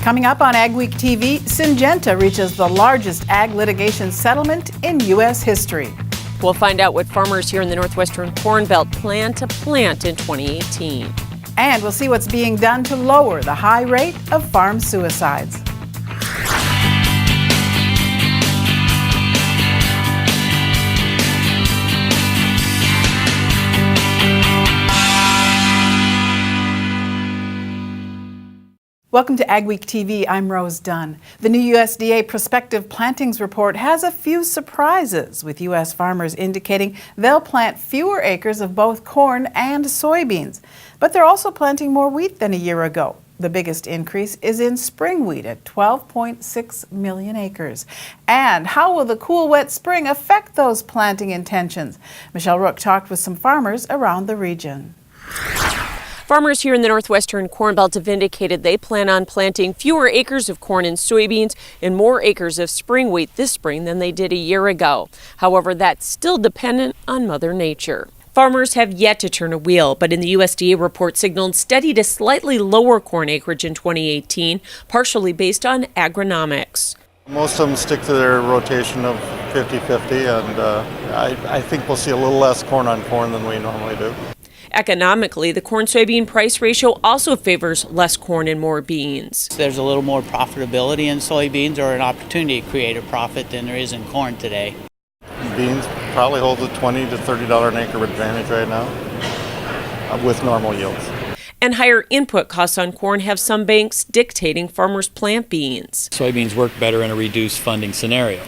Coming up on AgweekTV, Syngenta reaches the largest ag litigation settlement in U.S. history. We'll find out what farmers here in the Northwestern Corn Belt plan to plant in 2018. And we'll see what's being done to lower the high rate of farm suicides. Welcome to AgweekTV. I'm Rose Dunn. The new USDA Prospective Plantings Report has a few surprises, with U.S. farmers indicating they'll plant fewer acres of both corn and soybeans. But they're also planting more wheat than a year ago. The biggest increase is in spring wheat at 12.6 million acres. And how will the cool, wet spring affect those planting intentions? Michelle Rook talked with some farmers around the region. Farmers here in the Northwestern Corn Belt have indicated they plan on planting fewer acres of corn and soybeans and more acres of spring wheat this spring than they did a year ago. However, that's still dependent on Mother Nature. Farmers have yet to turn a wheel, but in the USDA report signaled steady to slightly lower corn acreage in 2018, partially based on agronomics. Most of them stick to their rotation of 50-50, and I think we'll see a little less corn on corn than we normally do. Economically, the corn-soybean price ratio also favors less corn and more beans. There's a little more profitability in soybeans, or an opportunity to create a profit, than there is in corn today. Beans probably hold a $20 to $30 an acre advantage right now with normal yields. And higher input costs on corn have some banks dictating farmers plant beans. Soybeans work better in a reduced funding scenario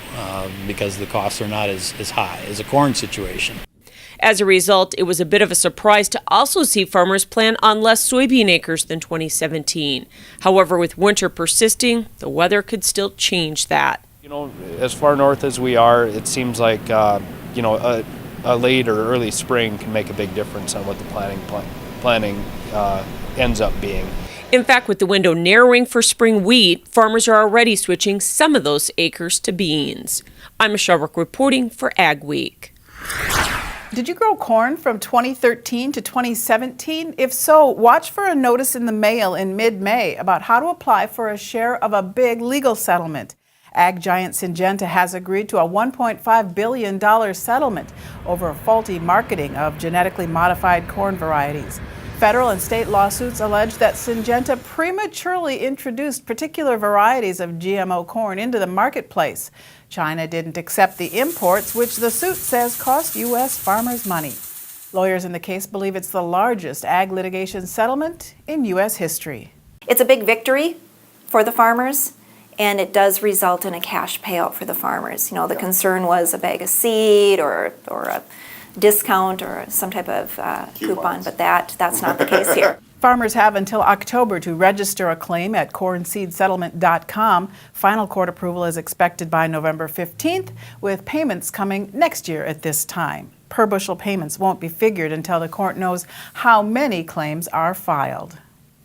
because the costs are not as high as a corn situation. As a result, it was a bit of a surprise to also see farmers plant on less soybean acres than 2017. However, with winter persisting, the weather could still change that. You know, as far north as we are, it seems like a late or early spring can make a big difference on what the planting ends up being. In fact, with the window narrowing for spring wheat, farmers are already switching some of those acres to beans. I'm Michelle Rook reporting for Ag Week. Did you grow corn from 2013 to 2017? If so, watch for a notice in the mail in mid-May about how to apply for a share of a big legal settlement. Ag giant Syngenta has agreed to a $1.5 billion settlement over faulty marketing of genetically modified corn varieties. Federal and state lawsuits allege that Syngenta prematurely introduced particular varieties of GMO corn into the marketplace. China didn't accept the imports, which the suit says cost U.S. farmers money. Lawyers in the case believe it's the largest ag litigation settlement in U.S. history. It's a big victory for the farmers, and it does result in a cash payout for the farmers. You know, the concern was a bag of seed or a discount or some type of coupon, but that's not the case here. Farmers have until October to register a claim at cornseedsettlement.com. Final court approval is expected by November 15th, with payments coming next year at this time. Per bushel payments won't be figured until the court knows how many claims are filed.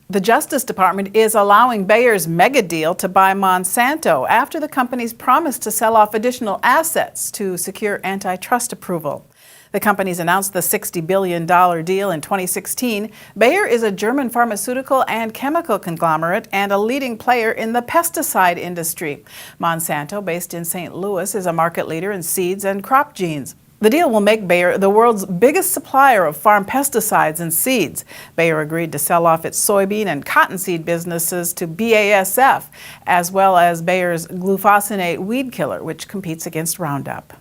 The Justice Department is allowing Bayer's mega deal to buy Monsanto after the company's promised to sell off additional assets to secure antitrust approval. The companies announced the $60 billion deal in 2016. Bayer is a German pharmaceutical and chemical conglomerate and a leading player in the pesticide industry. Monsanto, based in St. Louis, is a market leader in seeds and crop genes. The deal will make Bayer the world's biggest supplier of farm pesticides and seeds. Bayer agreed to sell off its soybean and cottonseed businesses to BASF, as well as Bayer's glufosinate weed killer, which competes against Roundup.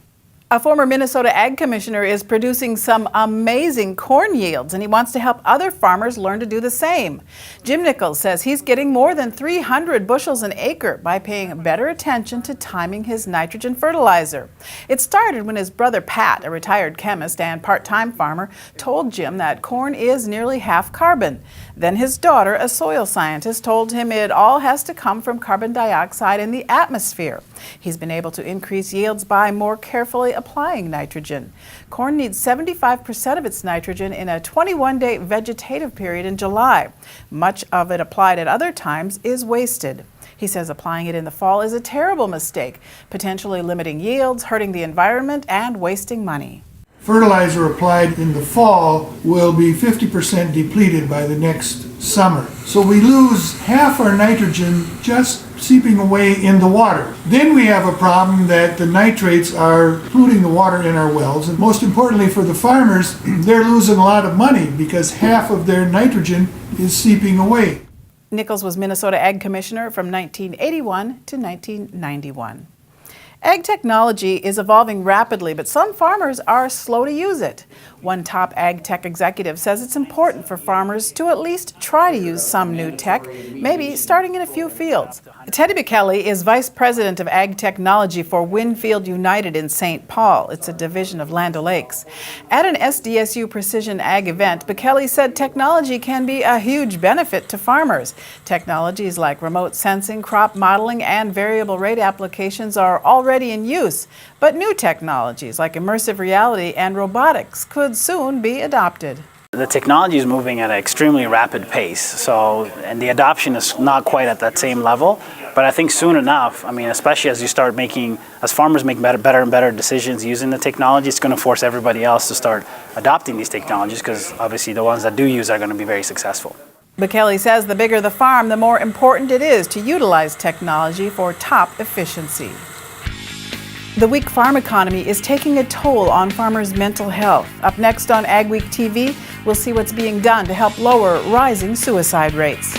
A former Minnesota Ag Commissioner is producing some amazing corn yields, and he wants to help other farmers learn to do the same. Jim Nichols says he's getting more than 300 bushels an acre by paying better attention to timing his nitrogen fertilizer. It started when his brother Pat, a retired chemist and part-time farmer, told Jim that corn is nearly half carbon. Then his daughter, a soil scientist, told him it all has to come from carbon dioxide in the atmosphere. He's been able to increase yields by more carefully applying nitrogen. Corn needs 75% of its nitrogen in a 21-day vegetative period in July. Much of it applied at other times is wasted. He says applying it in the fall is a terrible mistake, potentially limiting yields, hurting the environment, and wasting money. fertilizer applied in the fall will be 50% depleted by the next summer. So we lose half our nitrogen just seeping away in the water. Then we have a problem that the nitrates are polluting the water in our wells. And most importantly for the farmers, they're losing a lot of money because half of their nitrogen is seeping away. Nichols was Minnesota Ag Commissioner from 1981 to 1991. Ag technology is evolving rapidly, but some farmers are slow to use it. One top ag tech executive says it's important for farmers to at least try to use some new tech, maybe starting in a few fields. Teddy McKelly is Vice President of Ag Technology for Winfield United in St. Paul. It's a division of Land O'Lakes. At an SDSU Precision Ag event, McKelly said technology can be a huge benefit to farmers. Technologies like remote sensing, crop modeling, and variable rate applications are already in use, but new technologies like immersive reality and robotics could soon be adopted. The technology is moving at an extremely rapid pace, and the adoption is not quite at that same level, but I think soon enough, especially as farmers make better and better decisions using the technology, it's going to force everybody else to start adopting these technologies because obviously the ones that do use are going to be very successful. McKelly says the bigger the farm, the more important it is to utilize technology for top efficiency. The weak farm economy is taking a toll on farmers' mental health. Up next on AgweekTV, we'll see what's being done to help lower rising suicide rates.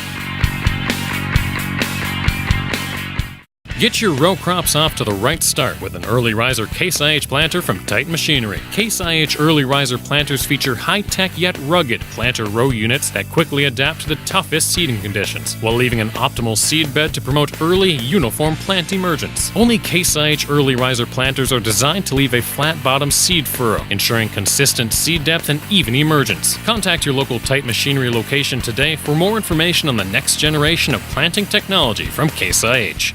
Get your row crops off to the right start with an early riser Case IH planter from Titan Machinery. Case IH early riser planters feature high-tech yet rugged planter row units that quickly adapt to the toughest seeding conditions, while leaving an optimal seed bed to promote early, uniform plant emergence. Only Case IH early riser planters are designed to leave a flat-bottom seed furrow, ensuring consistent seed depth and even emergence. Contact your local Titan Machinery location today for more information on the next generation of planting technology from Case IH.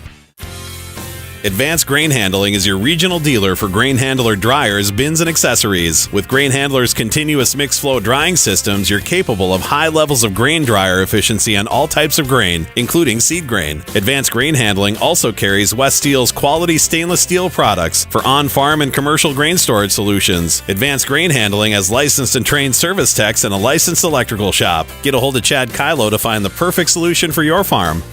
Advanced Grain Handling is your regional dealer for grain handler dryers, bins, and accessories. With Grain Handler's continuous mixed flow drying systems, you're capable of high levels of grain dryer efficiency on all types of grain, including seed grain. Advanced Grain Handling also carries West Steel's quality stainless steel products for on-farm and commercial grain storage solutions. Advanced Grain Handling has licensed and trained service techs and a licensed electrical shop. Get a hold of Chad Kylo to find the perfect solution for your farm.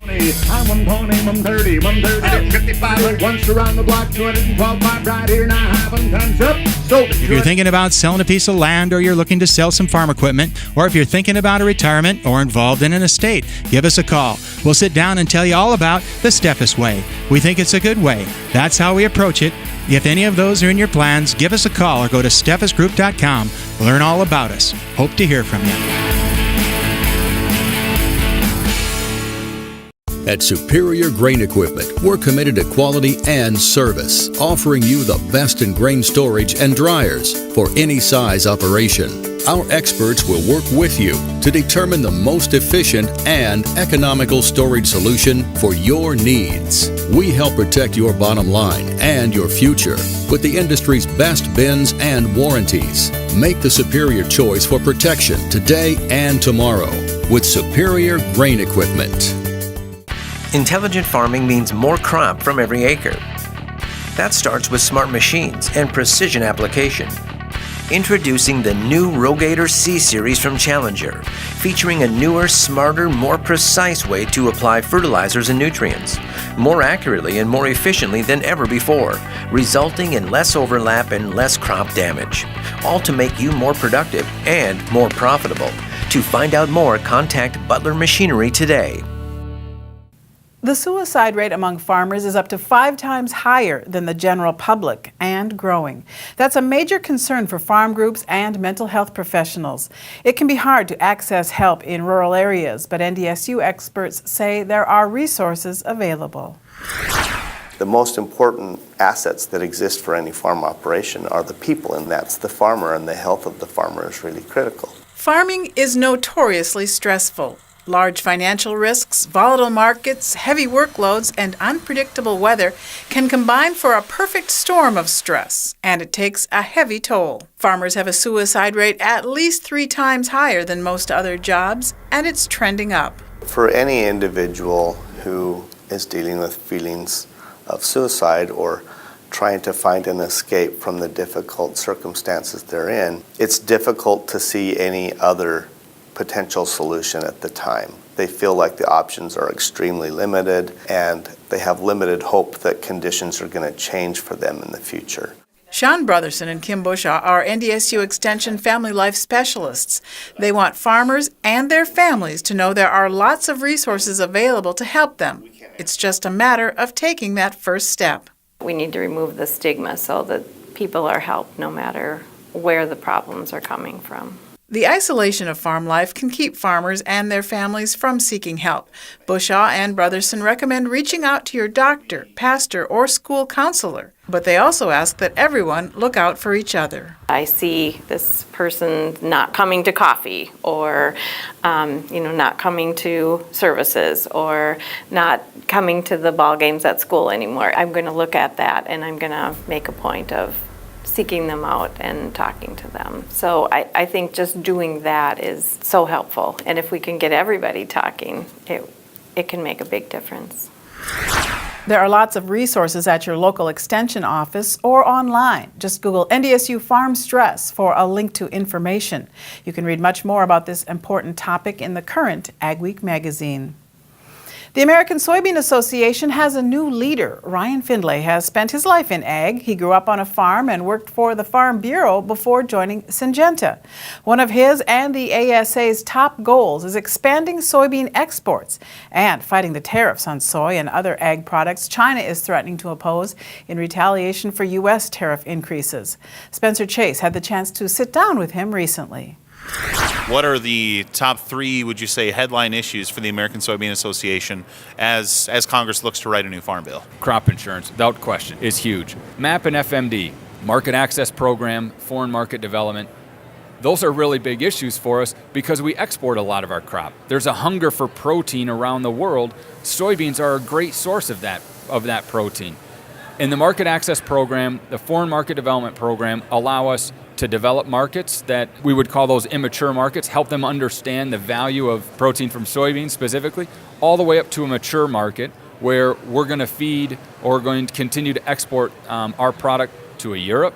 I'm 120, 130, 130, 55, once around the block, 212 miles right here, now having time's up. So if you're thinking about selling a piece of land, or you're looking to sell some farm equipment, or if you're thinking about a retirement or involved in an estate, give us a call. We'll sit down and tell you all about the Steffes way. We think it's a good way. That's how we approach it. If any of those are in your plans, give us a call or go to steffesgroup.com. Learn all about us. Hope to hear from you. At Superior Grain Equipment, we're committed to quality and service, offering you the best in grain storage and dryers for any size operation. Our experts will work with you to determine the most efficient and economical storage solution for your needs. We help protect your bottom line and your future with the industry's best bins and warranties. Make the superior choice for protection today and tomorrow with Superior Grain Equipment. Intelligent farming means more crop from every acre. That starts with smart machines and precision application. Introducing the new Rogator C-Series from Challenger, featuring a newer, smarter, more precise way to apply fertilizers and nutrients, more accurately and more efficiently than ever before, resulting in less overlap and less crop damage, all to make you more productive and more profitable. To find out more, contact Butler Machinery today. The suicide rate among farmers is up to 5 times higher than the general public and growing. That's a major concern for farm groups and mental health professionals. It can be hard to access help in rural areas, but NDSU experts say there are resources available. The most important assets that exist for any farm operation are the people, and that's the farmer, and the health of the farmer is really critical. Farming is notoriously stressful. Large financial risks, volatile markets, heavy workloads, and unpredictable weather can combine for a perfect storm of stress, and it takes a heavy toll. Farmers have a suicide rate at least 3 times higher than most other jobs, and it's trending up. For any individual who is dealing with feelings of suicide or trying to find an escape from the difficult circumstances they're in, it's difficult to see any other potential solution at the time. They feel like the options are extremely limited, and they have limited hope that conditions are going to change for them in the future. Sean Brotherson and Kim Bushaw are NDSU Extension Family Life Specialists. They want farmers and their families to know there are lots of resources available to help them. It's just a matter of taking that first step. We need to remove the stigma so that people are helped no matter where the problems are coming from. The isolation of farm life can keep farmers and their families from seeking help. Bushaw and Brotherson recommend reaching out to your doctor, pastor, or school counselor, but they also ask that everyone look out for each other. I see this person not coming to coffee, or not coming to services, or not coming to the ball games at school anymore. I'm going to look at that, and I'm going to make a point of seeking them out and talking to them. So I think just doing that is so helpful. And if we can get everybody talking, it can make a big difference. There are lots of resources at your local extension office or online. Just Google NDSU Farm Stress for a link to information. You can read much more about this important topic in the current Ag Week magazine. The American Soybean Association has a new leader. Ryan Findlay has spent his life in ag. He grew up on a farm and worked for the Farm Bureau before joining Syngenta. One of his and the ASA's top goals is expanding soybean exports and fighting the tariffs on soy and other ag products China is threatening to impose in retaliation for U.S. tariff increases. Spencer Chase had the chance to sit down with him recently. What are the top three, would you say, headline issues for the American Soybean Association as Congress looks to write a new farm bill? Crop insurance, without question, is huge. MAP and FMD, market access program, foreign market development, those are really big issues for us because we export a lot of our crop. There's a hunger for protein around the world. Soybeans are a great source of that protein. In the market access program, the foreign market development program allow us to develop markets that we would call those immature markets, help them understand the value of protein from soybeans specifically, all the way up to a mature market where we're going to feed or going to continue to export our product to a Europe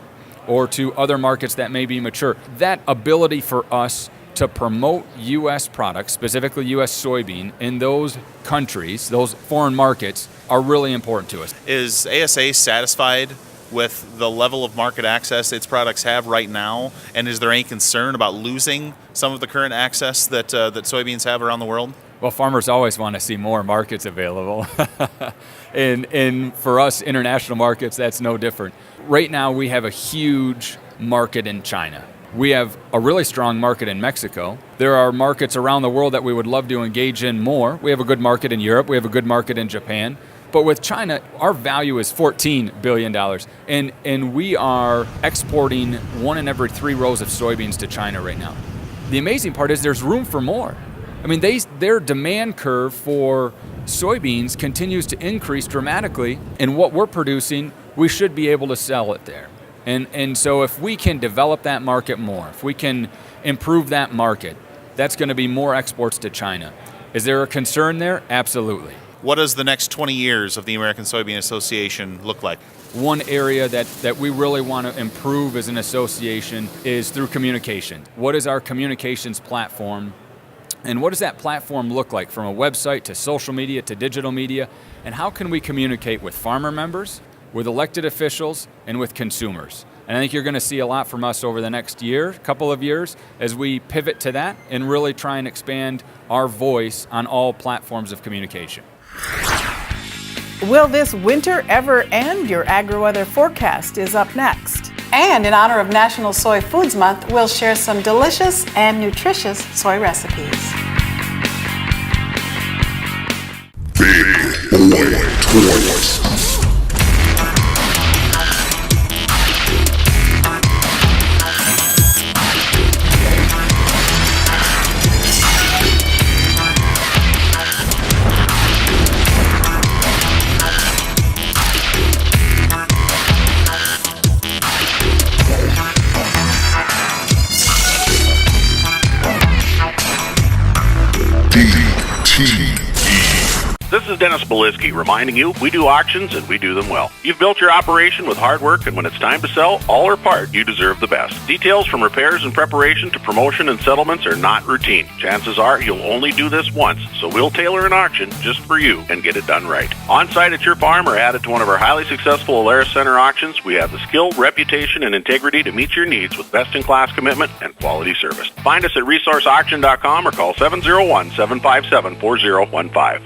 or to other markets that may be mature. That ability for us to promote U.S. products, specifically U.S. soybean, in those countries, those foreign markets, are really important to us. Is ASA satisfied with the level of market access its products have right now? And is there any concern about losing some of the current access that soybeans have around the world? Well, farmers always want to see more markets available. and for us, international markets, that's no different. Right now, we have a huge market in China. We have a really strong market in Mexico. There are markets around the world that we would love to engage in more. We have a good market in Europe. We have a good market in Japan. But with China, our value is $14 billion. And we are exporting 1 in every 3 rows of soybeans to China right now. The amazing part is there's room for more. I mean, their demand curve for soybeans continues to increase dramatically. And what we're producing, we should be able to sell it there. And so if we can develop that market more, if we can improve that market, that's going to be more exports to China. Is there a concern there? Absolutely. What does the next 20 years of the American Soybean Association look like? One area that we really want to improve as an association is through communication. What is our communications platform? And what does that platform look like, from a website to social media to digital media? And how can we communicate with farmer members, with elected officials, and with consumers? And I think you're going to see a lot from us over the next couple of years, as we pivot to that and really try and expand our voice on all platforms of communication. Will this winter ever end? Your AgriWeather forecast is up next. And in honor of National Soy Foods Month, we'll share some delicious and nutritious soy recipes. Big Boy Toys. This is Dennis Belisky reminding you we do auctions and we do them well. You've built your operation with hard work, and when it's time to sell, all or part, you deserve the best. Details from repairs and preparation to promotion and settlements are not routine. Chances are you'll only do this once, so we'll tailor an auction just for you and get it done right. On site at your farm or added to one of our highly successful Alaris Center auctions, we have the skill, reputation, and integrity to meet your needs with best-in-class commitment and quality service. Find us at resourceauction.com or call 701-757-4015.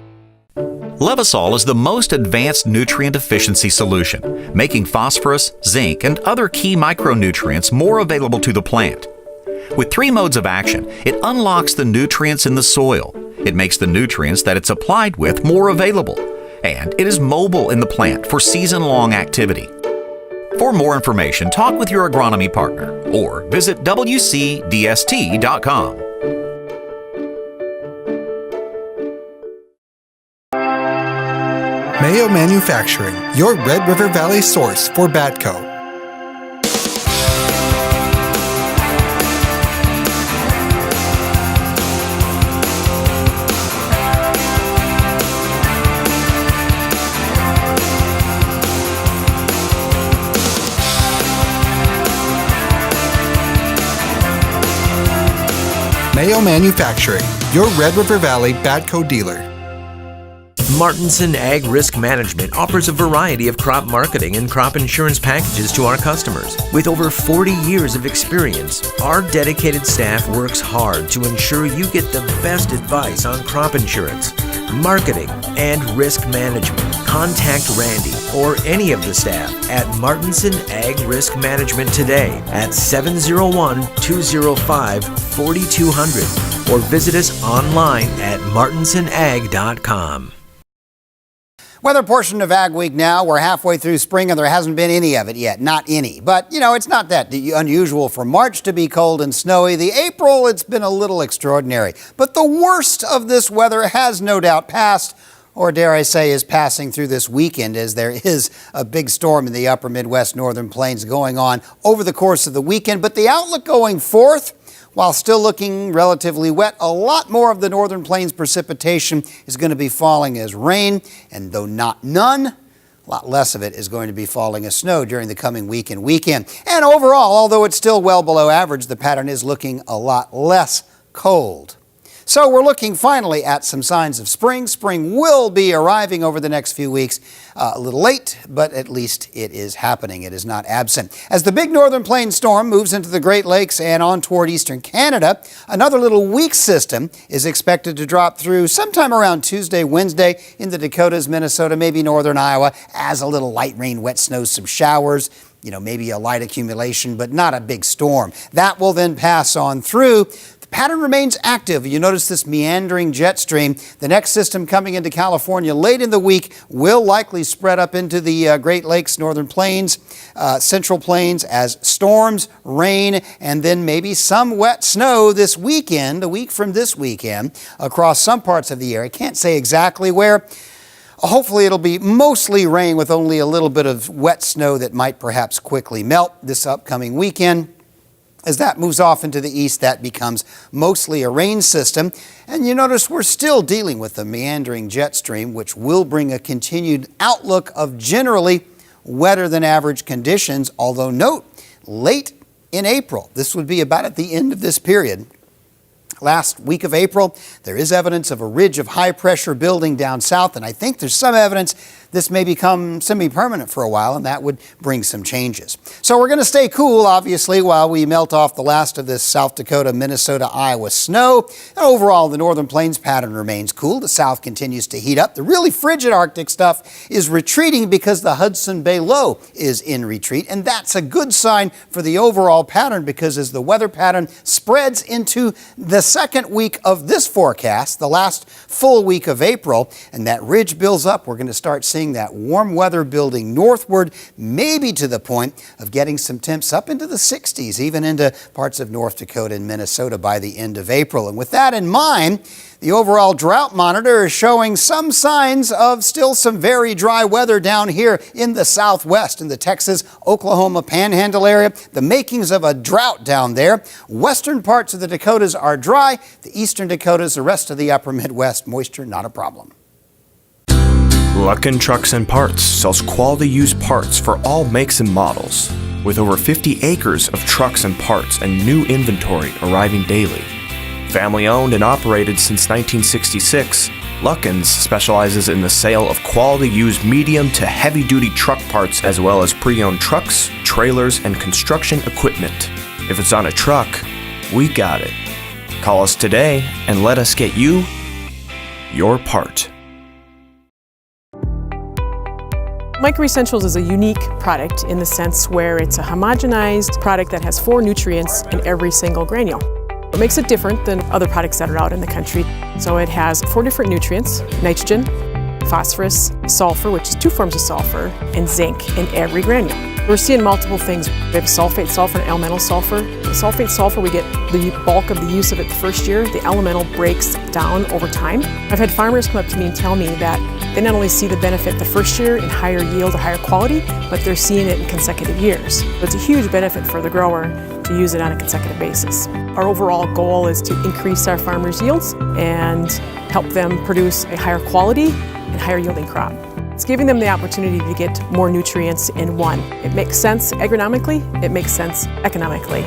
Levosol is the most advanced nutrient efficiency solution, making phosphorus, zinc, and other key micronutrients more available to the plant. With 3 modes of action, it unlocks the nutrients in the soil. It makes the nutrients that it's applied with more available. And it is mobile in the plant for season-long activity. For more information, talk with your agronomy partner or visit wcdst.com. Mayo Manufacturing, your Red River Valley source for Batco. Mayo Manufacturing, your Red River Valley Batco dealer. Martinson Ag Risk Management offers a variety of crop marketing and crop insurance packages to our customers. With over 40 years of experience, our dedicated staff works hard to ensure you get the best advice on crop insurance, marketing, and risk management. Contact Randy or any of the staff at Martinson Ag Risk Management today at 701-205-4200 or visit us online at martinsonag.com. Weather portion of Ag Week now. We're halfway through spring and there hasn't been any of it yet. Not any. But, it's not that unusual for March to be cold and snowy. The April, it's been a little extraordinary. But the worst of this weather has no doubt passed, or dare I say is passing through this weekend, as there is a big storm in the upper Midwest Northern Plains going on over the course of the weekend. But the outlook going forth, while still looking relatively wet, a lot more of the Northern Plains precipitation is going to be falling as rain, and though not none, a lot less of it is going to be falling as snow during the coming week and weekend. And overall, although it's still well below average, the pattern is looking a lot less cold. So we're looking finally at some signs of spring. Spring will be arriving over the next few weeks. A little late, but at least it is happening. It is not absent. As the big Northern Plains storm moves into the Great Lakes and on toward eastern Canada, another little weak system is expected to drop through sometime around Tuesday, Wednesday in the Dakotas, Minnesota, maybe northern Iowa, as a little light rain, wet snow, some showers. Maybe a light accumulation, but not a big storm. That will then pass on through. Pattern remains active. You notice this meandering jet stream. The next system coming into California late in the week will likely spread up into the Great Lakes, Northern Plains, Central Plains as storms, rain, and then maybe some wet snow this weekend, a week from this weekend, across some parts of the area. Can't say exactly where. Hopefully it'll be mostly rain with only a little bit of wet snow that might perhaps quickly melt this upcoming weekend. As that moves off into the east, that becomes mostly a rain system. And you notice we're still dealing with the meandering jet stream, which will bring a continued outlook of generally wetter than average conditions, although note, late in April. This would be about at the end of this period. Last week of April, there is evidence of a ridge of high pressure building down south, and I think there's some evidence this may become semi-permanent for a while, and that would bring some changes. So we're going to stay cool, obviously, while we melt off the last of this South Dakota, Minnesota, Iowa snow. And overall, the Northern Plains pattern remains cool. The south continues to heat up. The really frigid Arctic stuff is retreating because the Hudson Bay Low is in retreat, and that's a good sign for the overall pattern, because as the weather pattern spreads into the second week of this forecast, the last full week of April, and that ridge builds up, we're going to start seeing that warm weather building northward, maybe to the point of getting some temps up into the 60s, even into parts of North Dakota and Minnesota by the end of April. And with that in mind, the overall drought monitor is showing some signs of still some very dry weather down here in the southwest, in the Texas, Oklahoma panhandle area. The makings of a drought down there. Western parts of the Dakotas are dry. The eastern Dakotas, the rest of the upper Midwest, moisture not a problem. Luckin Trucks and Parts sells quality used parts for all makes and models. With over 50 acres of trucks and parts and new inventory arriving daily. Family owned and operated since 1966, Luckin's specializes in the sale of quality used medium to heavy duty truck parts as well as pre-owned trucks, trailers, and construction equipment. If it's on a truck, we got it. Call us today and let us get you your part. Micro Essentials is a unique product in the sense where it's a homogenized product that has 4 nutrients in every single granule. What makes it different than other products that are out in the country? So it has 4 different nutrients: nitrogen, phosphorus, sulfur, which is 2 forms of sulfur, and zinc in every granule. We're seeing multiple things. We have sulfate sulfur and elemental sulfur. The sulfate sulfur, we get the bulk of the use of it the first year. The elemental breaks down over time. I've had farmers come up to me and tell me that they not only see the benefit the first year in higher yield or higher quality, but they're seeing it in consecutive years. So it's a huge benefit for the grower to use it on a consecutive basis. Our overall goal is to increase our farmers' yields and help them produce a higher quality and higher yielding crop. It's giving them the opportunity to get more nutrients in one. It makes sense agronomically, it makes sense economically.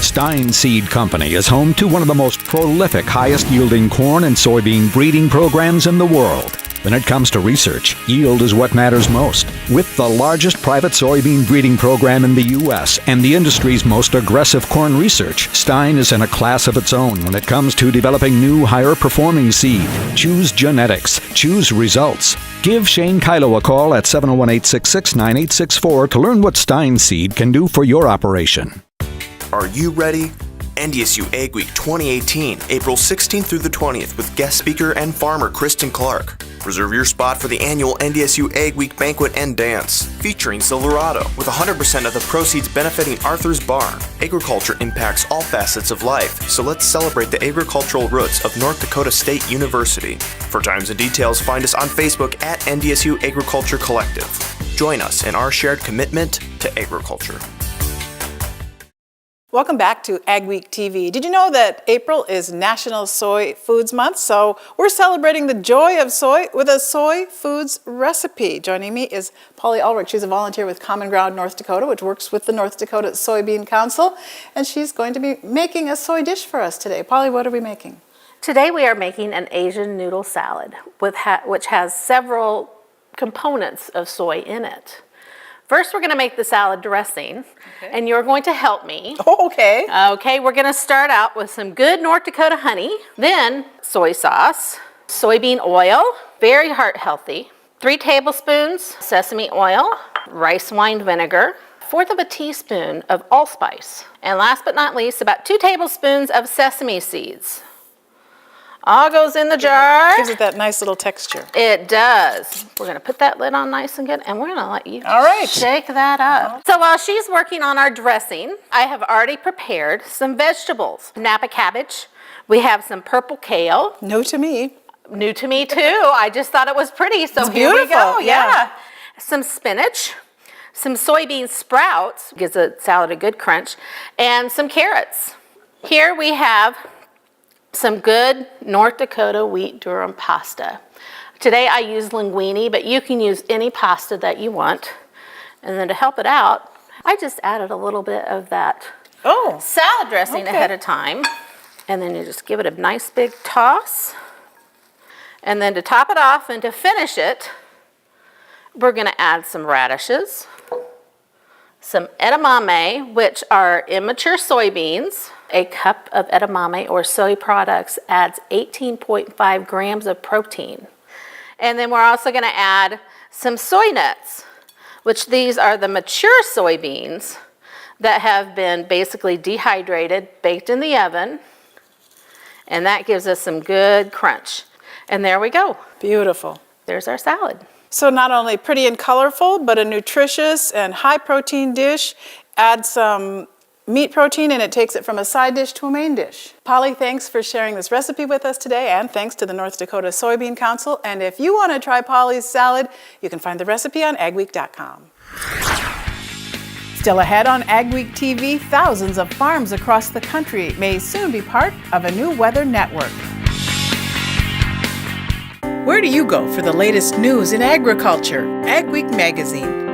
Stein Seed Company is home to one of the most prolific, highest-yielding corn and soybean breeding programs in the world. When it comes to research, yield is what matters most. With the largest private soybean breeding program in the U.S. and the industry's most aggressive corn research, Stein is in a class of its own when it comes to developing new, higher-performing seed. Choose genetics. Choose results. Give Shane Kylo a call at 701-866-9864 to learn what Stein Seed can do for your operation. Are you ready? NDSU Ag Week 2018, April 16th through the 20th with guest speaker and farmer Kristen Clark. Reserve your spot for the annual NDSU Ag Week Banquet and Dance, featuring Silverado, with 100% of the proceeds benefiting Arthur's Bar. Agriculture impacts all facets of life, so let's celebrate the agricultural roots of North Dakota State University. For times and details, find us on Facebook at NDSU Agriculture Collective. Join us in our shared commitment to agriculture. Welcome back to AgweekTV. Did you know that April is National Soy Foods Month? So we're celebrating the joy of soy with a soy foods recipe. Joining me is Polly Ulrich. She's a volunteer with Common Ground North Dakota, which works with the North Dakota Soybean Council. And she's going to be making a soy dish for us today. Polly, what are we making? Today we are making an Asian noodle salad which has several components of soy in it. First, we're going to make the salad dressing, and you're going to help me. Oh, okay. Okay, we're going to start out with some good North Dakota honey, then soy sauce, soybean oil, very heart healthy, 3 tablespoons sesame oil, rice wine vinegar, 1/4 teaspoon of allspice, and last but not least, about 2 tablespoons of sesame seeds. All goes in the jar. Gives it that nice little texture. It does. We're going to put that lid on nice and good, and we're going to let you shake that up. So while she's working on our dressing, I have already prepared some vegetables. Napa cabbage. We have some purple kale. New to me. New to me, too. I just thought it was pretty, so it's here beautiful. We go. Yeah. Some spinach, some soybean sprouts, gives a salad a good crunch, and some carrots. Here we have some good North Dakota wheat durum pasta. Today I use linguine, but you can use any pasta that you want. And then to help it out, I just added a little bit of that salad dressing ahead of time. And then you just give it a nice big toss. And then to top it off and to finish it, we're going to add some radishes, some edamame, which are immature soybeans. A cup of edamame or soy products adds 18.5 grams of protein. And then we're also going to add some soy nuts, which these are the mature soybeans that have been basically dehydrated, baked in the oven, and that gives us some good crunch. And there we go. Beautiful. There's our salad. So not only pretty and colorful, but a nutritious and high protein dish. Add some meat protein and it takes it from a side dish to a main dish. Polly, thanks for sharing this recipe with us today, and thanks to the North Dakota Soybean Council. And if you want to try Polly's salad, you can find the recipe on agweek.com. Still ahead on AgweekTV, thousands of farms across the country may soon be part of a new weather network. Where do you go for the latest news in agriculture? AgWeek magazine.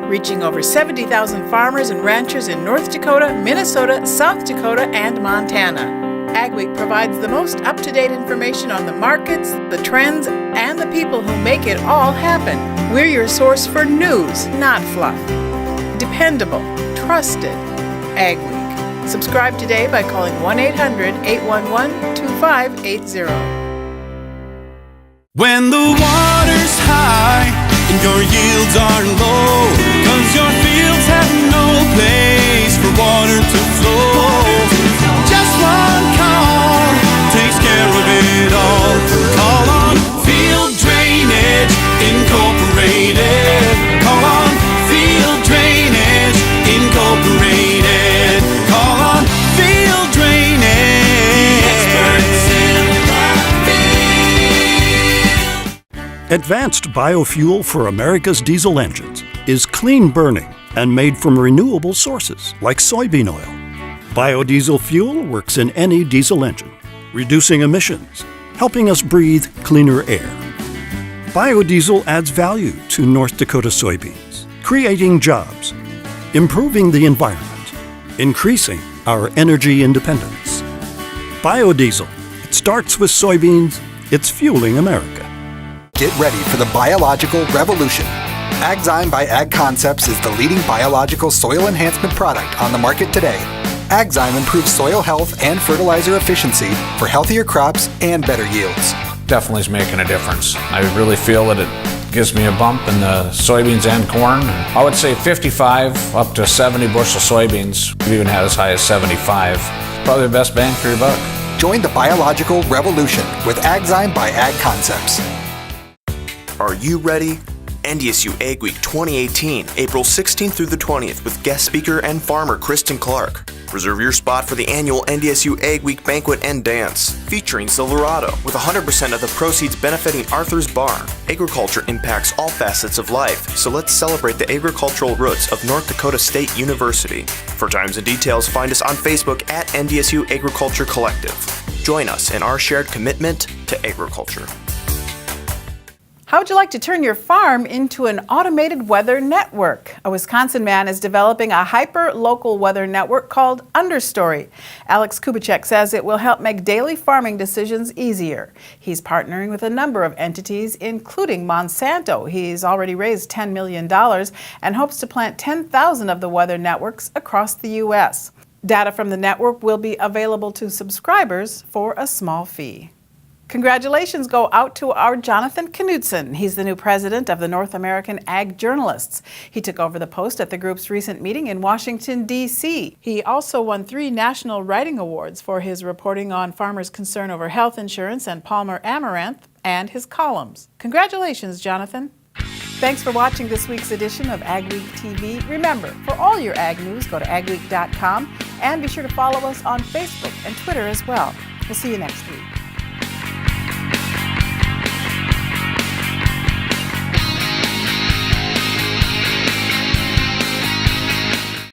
Reaching over 70,000 farmers and ranchers in North Dakota, Minnesota, South Dakota, and Montana. AgWeek provides the most up-to-date information on the markets, the trends, and the people who make it all happen. We're your source for news, not fluff. Dependable, trusted. AgWeek. Subscribe today by calling 1-800-811-2580. When the water's high and your yields are low, 'cause your fields have no place for water to flow, just one call takes care of it all. Call on Field Drainage Incorporated. Call on Field Drainage Incorporated. Call on Field Drainage. The experts in the field. Advanced biofuel for America's diesel engines is clean burning and made from renewable sources like soybean oil. Biodiesel fuel works in any diesel engine, reducing emissions, helping us breathe cleaner air. Biodiesel adds value to North Dakota soybeans, creating jobs, improving the environment, increasing our energy independence. Biodiesel, it starts with soybeans, it's fueling America. Get ready for the biological revolution. Agzyme by Ag Concepts is the leading biological soil enhancement product on the market today. Agzyme improves soil health and fertilizer efficiency for healthier crops and better yields. Definitely is making a difference. I really feel that it gives me a bump in the soybeans and corn. I would say 55 up to 70 bushel soybeans. We've even had as high as 75. Probably the best bang for your buck. Join the biological revolution with Agzyme by Ag Concepts. Are you ready? NDSU Ag Week 2018, April 16th through the 20th with guest speaker and farmer Kristen Clark. Reserve your spot for the annual NDSU Ag Week banquet and dance, featuring Silverado, with 100% of the proceeds benefiting Arthur's Bar. Agriculture impacts all facets of life, so let's celebrate the agricultural roots of North Dakota State University. For times and details, find us on Facebook at NDSU Agriculture Collective. Join us in our shared commitment to agriculture. How would you like to turn your farm into an automated weather network? A Wisconsin man is developing a hyper-local weather network called Understory. Alex Kubicek says it will help make daily farming decisions easier. He's partnering with a number of entities, including Monsanto. He's already raised $10 million and hopes to plant 10,000 of the weather networks across the U.S. Data from the network will be available to subscribers for a small fee. Congratulations go out to our Jonathan Knudsen. He's the new president of the North American Ag Journalists. He took over the post at the group's recent meeting in Washington, D.C. He also won 3 national writing awards for his reporting on farmers' concern over health insurance and Palmer Amaranth and his columns. Congratulations, Jonathan. Thanks for watching this week's edition of AgweekTV. Remember, for all your ag news, go to agweek.com and be sure to follow us on Facebook and Twitter as well. We'll see you next week.